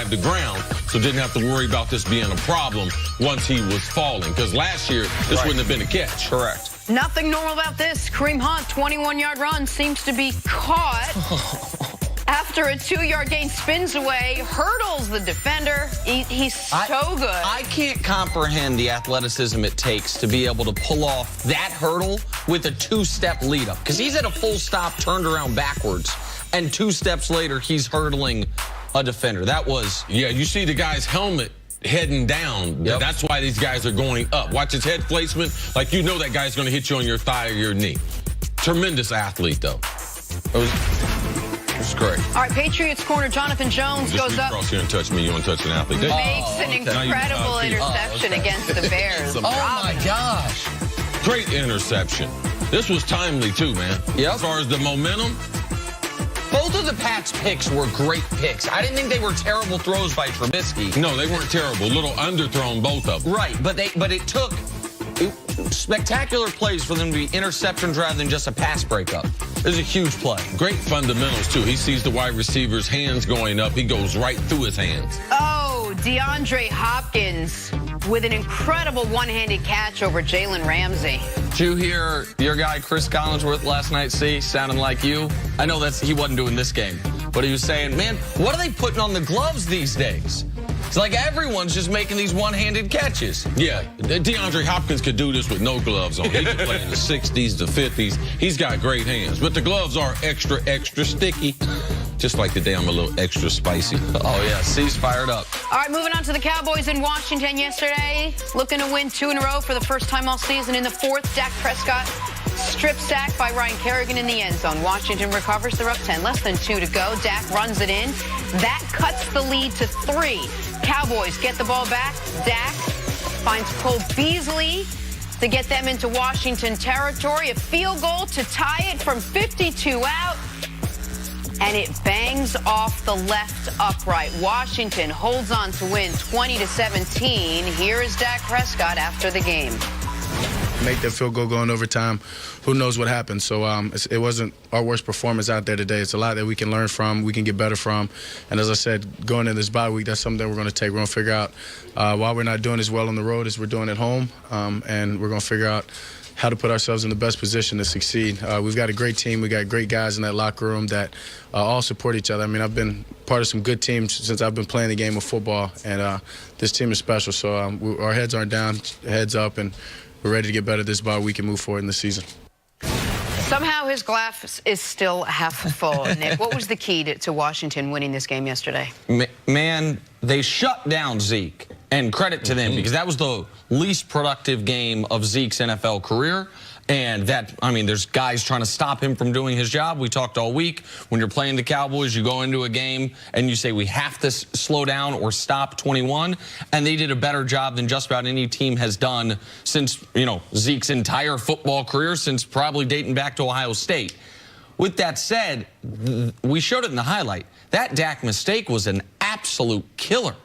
the ground, so didn't have to worry about this being a problem once he was falling. Because last year, this wouldn't have been a catch. Correct. Nothing normal about this. Kareem Hunt, 21-yard run, seems to be caught. After a 2-yard gain, spins away, hurdles the defender. He's so good. I can't comprehend the athleticism it takes to be able to pull off that hurdle with a 2-step lead up. Because he's at a full stop, turned around backwards, and 2 steps later, he's hurdling a defender. That was... Yeah, you see the guy's helmet heading down. Yep. That's why these guys are going up. Watch his head placement. Like, you know that guy's going to hit you on your thigh or your knee. Tremendous athlete, though. It was great. All right, Patriots corner Jonathan Jones Just goes up. Cross here and touch me. You want to touch an athlete. Makes an incredible interception against the Bears. Oh, my gosh. Great interception. This was timely, too, man. Yep. As far as the momentum. Both of the Pats' picks were great picks. I didn't think they were terrible throws by Trubisky. No, they weren't terrible. A little underthrown, both of them. Right, but it took spectacular plays for them to be interceptions rather than just a pass breakup. It was a huge play. Great fundamentals, too. He sees the wide receiver's hands going up. He goes right through his hands. Oh, DeAndre Hopkins with an incredible one-handed catch over Jalen Ramsey. Did you hear your guy Chris Collinsworth last night, sounding like you? I know he wasn't doing this game, but he was saying, man, what are they putting on the gloves these days? It's like everyone's just making these one-handed catches. Yeah, DeAndre Hopkins could do this with no gloves on. He could play in the 60s, the 50s. He's got great hands, but the gloves are extra, extra sticky. Just like today, I'm a little extra spicy. Oh, yeah, C's fired up. All right, moving on to the Cowboys in Washington yesterday. Looking to win 2 in a row for the first time all season. In the 4th, Dak Prescott strip sack by Ryan Kerrigan in the end zone. Washington recovers. They're up 10, less than 2 to go. Dak runs it in. That cuts the lead to 3. Cowboys get the ball back. Dak finds Cole Beasley to get them into Washington territory. A field goal to tie it from 52 out. And it bangs off the left upright. Washington holds on to win 20-17. Here is Dak Prescott after the game. Make that field goal going overtime. Who knows what happened? So it wasn't our worst performance out there today. It's a lot that we can learn from, we can get better from. And as I said, going into this bye week, that's something that we're going to take. We're going to figure out why we're not doing as well on the road as we're doing at home. And we're going to figure out how to put ourselves in the best position to succeed. We've got a great team. We got great guys in that locker room that all support each other. I mean, I've been part of some good teams since I've been playing the game of football, and this team is special. So our heads aren't down, heads up, and we're ready to get better this bye week and move forward in the season. Somehow his glass is still half full. Nick, what was the key to Washington winning this game yesterday? Man, they shut down Zeke. And credit to them, because that was the least productive game of Zeke's NFL career. And that, I mean, there's guys trying to stop him from doing his job. We talked all week. When you're playing the Cowboys, you go into a game and you say, we have to slow down or stop 21. And they did a better job than just about any team has done since, you know, Zeke's entire football career, since probably dating back to Ohio State. With that said, we showed it in the highlight. That Dak mistake was an absolute killer.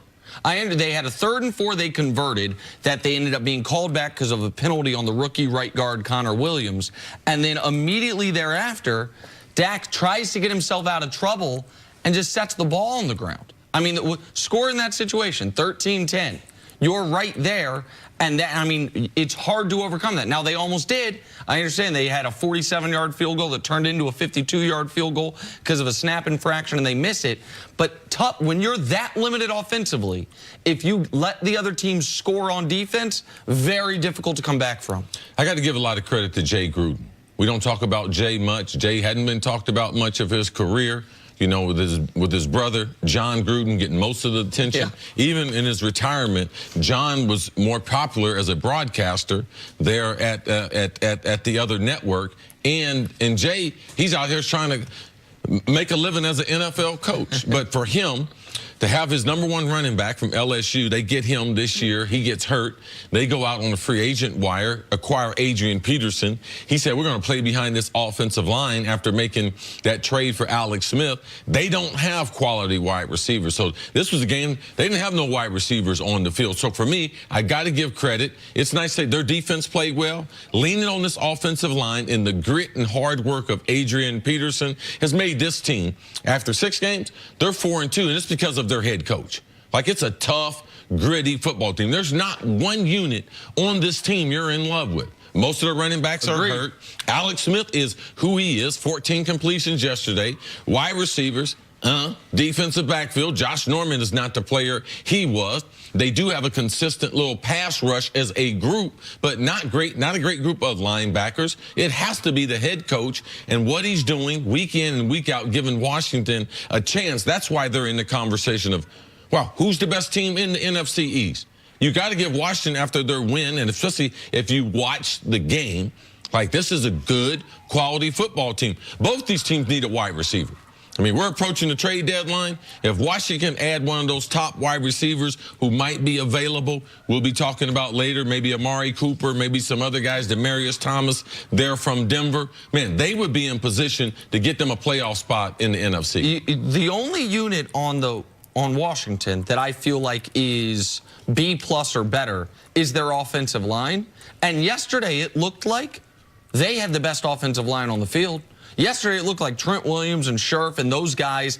They had a 3rd and 4 they converted that they ended up being called back because of a penalty on the rookie right guard Connor Williams. And then immediately thereafter, Dak tries to get himself out of trouble and just sets the ball on the ground. I mean, score in that situation, 13-10. You're right there, and that, I mean, it's hard to overcome that. Now, they almost did. I understand they had a 47-yard field goal that turned into a 52-yard field goal because of a snap infraction, and they miss it. But when you're that limited offensively, if you let the other team score on defense, very difficult to come back from. I got to give a lot of credit to Jay Gruden. We don't talk about Jay much. Jay hadn't been talked about much of his career. You know, with his brother, John Gruden, getting most of the attention. Yeah. Even in his retirement, John was more popular as a broadcaster there at the other network. And Jay, he's out here trying to make a living as an NFL coach. But for him to have his #1 running back from LSU, they get him this year. He gets hurt. They go out on the free agent wire, acquire Adrian Peterson. He said, we're going to play behind this offensive line after making that trade for Alex Smith. They don't have quality wide receivers. So this was a game, they didn't have no wide receivers on the field. So for me, I got to give credit. It's nice that their defense played well. Leaning on this offensive line and the grit and hard work of Adrian Peterson has made this team, after 6 games, they're 4-2. And it's because of their head coach. Like, it's a tough, gritty football team. There's not one unit on this team you're in love with. Most of the running backs are hurt. Alex Smith is who he is, 14 completions yesterday. Wide receivers, defensive backfield. Josh Norman is not the player he was. They do have a consistent little pass rush as a group, but not a great group of linebackers. It has to be the head coach and what he's doing week in and week out, giving Washington a chance. That's why they're in the conversation of, well, who's the best team in the NFC East? You got to give Washington after their win, and especially if you watch the game, like, this is a good quality football team. Both these teams need a wide receiver. I mean, we're approaching the trade deadline. If Washington can add one of those top wide receivers who might be available, we'll be talking about later, maybe Amari Cooper, maybe some other guys, Demaryius Thomas, they're from Denver. Man, they would be in position to get them a playoff spot in the NFC. The only unit on Washington that I feel like is B+ or better is their offensive line. And yesterday it looked like they had the best offensive line on the field. Yesterday it looked like Trent Williams and Scherf and those guys.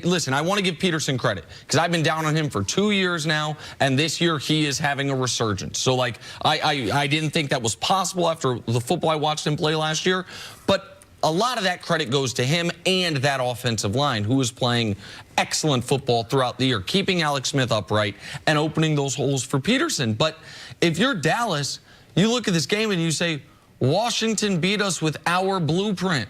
Listen, I want to give Peterson credit because I've been down on him for 2 years now, and this year he is having a resurgence. So, like, I didn't think that was possible after the football I watched him play last year, but a lot of that credit goes to him and that offensive line, who is playing excellent football throughout the year, keeping Alex Smith upright and opening those holes for Peterson. But if you're Dallas, you look at this game and you say, Washington beat us with our blueprint.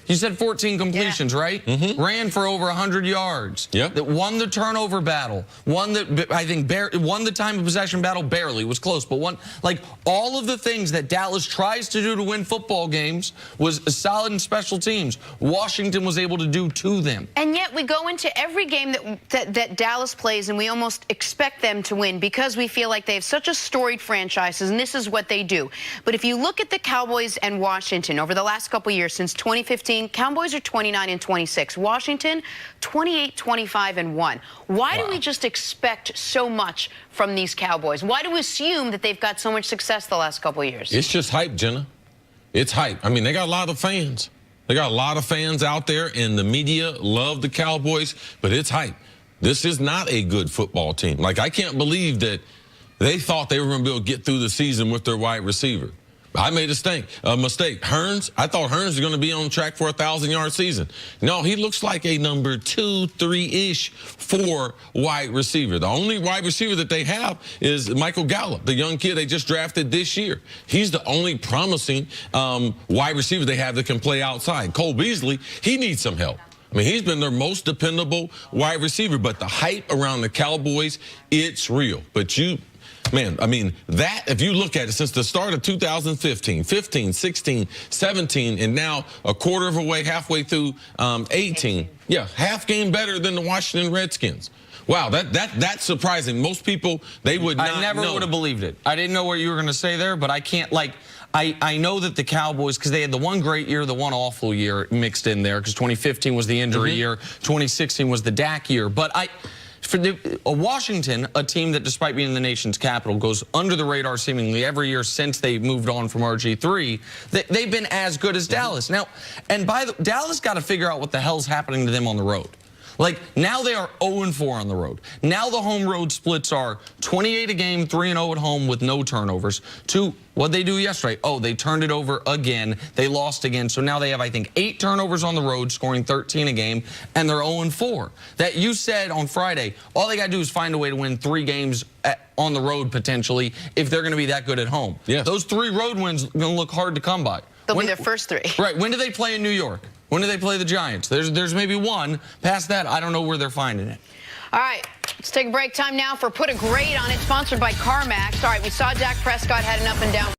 You said 14 completions, right? Ran for over 100 yards. That won the turnover battle. Won the, I think, won the time of possession battle barely. Was close, but won. Like, all of the things that Dallas tries to do to win football games was solid in special teams. Washington was able to do to them. And yet we go into every game that Dallas plays and we almost expect them to win because we feel like they have such a storied franchise, and this is what they do. But if you look at the Cowboys and Washington over the last couple of years, since 2015, Cowboys are 29-26. Washington, 28-25-1. Why do we just expect so much from these Cowboys? Why do we assume that they've got so much success the last couple of years? It's just hype, Jenna. It's hype. I mean, they got a lot of fans. They got a lot of fans out there, and the media love the Cowboys, but it's hype. This is not a good football team. Like, I can't believe that they thought they were going to be able to get through the season with their wide receiver. I made a mistake. Hearns, I thought Hearns was going to be on track for a 1,000-yard season. No, he looks like a number 2, 3-ish for wide receiver. The only wide receiver that they have is Michael Gallup, the young kid they just drafted this year. He's the only promising wide receiver they have that can play outside. Cole Beasley, he needs some help. I mean, he's been their most dependable wide receiver, but the hype around the Cowboys, it's real. But man, I mean, that, if you look at it, since the start of 2015, 15, 16, 17, and now a quarter of a way, halfway through 18, yeah, half game better than the Washington Redskins. Wow, that's surprising. Most people, they would not know. I never would have believed it. I didn't know what you were going to say there, but I can't, like, I know that the Cowboys, because they had the one great year, the one awful year mixed in there, because 2015 was the injury year, 2016 was the Dak year, but for Washington, a team that, despite being in the nation's capital, goes under the radar seemingly every year since they moved on from RG3, they've been as good as Dallas. Now, and Dallas got to figure out what the hell's happening to them on the road. Like, now they are 0-4 on the road. Now the home road splits are 28 a game, 3-0 at home with no turnovers. To what they do yesterday, oh, they turned it over again. They lost again. So now they have, I think, 8 turnovers on the road, scoring 13 a game, and they're 0-4. That you said on Friday, all they got to do is find a way to win 3 games on the road, potentially, if they're going to be that good at home. Yes. Those 3 road wins are going to look hard to come by. They'll be their first 3. Right. When do they play in New York? When do they play the Giants? There's maybe one. Past that, I don't know where they're finding it. All right, let's take a break. Time now for Put a Grade on It, sponsored by CarMax. All right, we saw Dak Prescott had an up and down